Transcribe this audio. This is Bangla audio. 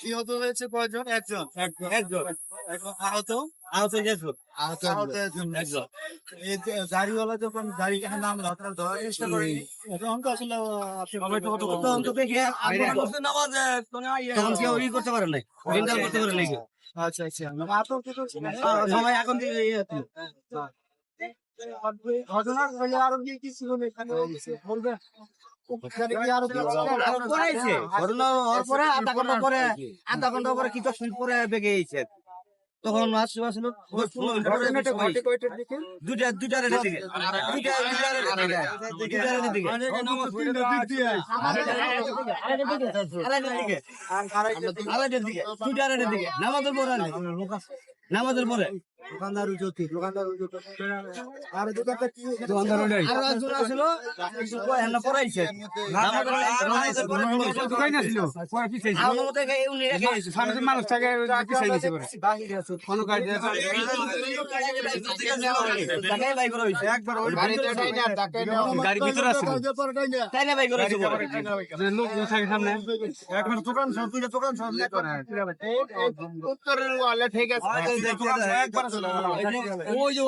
নিহত হয়েছে কয়জন? একজন। একজন। এখন আহত আহত একজন। আহত একজন। এই যে গাড়িওয়ালা যখন গাড়ি এখানে নামলো তারা ধরার চেষ্টা করেনি। এখন তো আসলে তদন্ত দেখে তখন কেউ ই করতে পারে নাই, চিন্তা করতে পারে নাই কেউ। আচ্ছা আচ্ছা আতঙ্ক তো ছিল। সবাই এখন থেকে ইয়ে হচ্ছে। ঘটনার হলে আরো কি কি ছিল এখানে বলবে? এখানে কি আরো কি ছিল? পড়াইছে ঘটনা হওয়ার পরে আধা ঘন্টা পরে কি 10 মিনিট পরে বেগে গেছে। তখন আসছিল ঘটনাটা ঘটে কয়টার দিকে? দুইটার দিকে নামাজের পরে দোকানদার জ্যোতি আর দোকানটা কি আরো একজন আসলো পড়াইছে মানুষটাকে পিছাই দিয়েছে কোনো কাজ গাড়ির ভিতরে আছে লোক থাকে সামনে এখন দোকান সব দোকান সব উত্তরের ওয়ালে ঠিক আছে একবার ওই যে